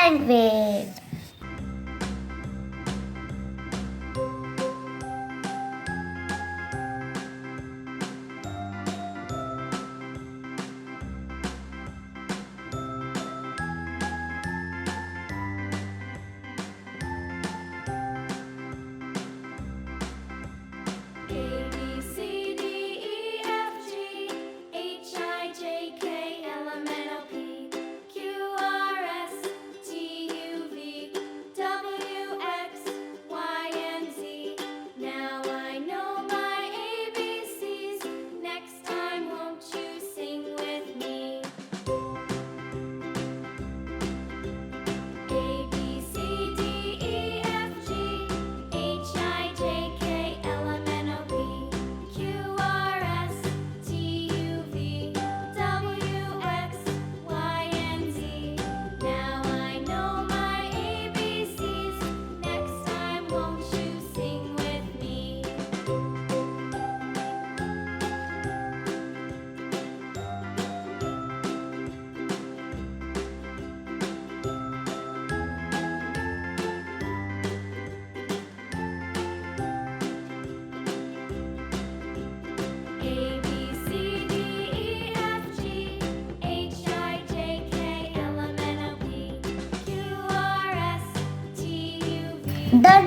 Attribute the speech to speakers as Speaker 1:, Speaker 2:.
Speaker 1: language.
Speaker 2: A B C D E F G H I J K L M N O P Q R S T U V W X Y and Z. Now I know my ABCs. Next time, won't you sing with me? A B C D E F G H I J K L M N O P Q R S T U V W X Y and Z. Now I know my ABCs. Next time, won't you sing with me? A B C D E F G H I J K L M N O P Q R S T U V.
Speaker 1: The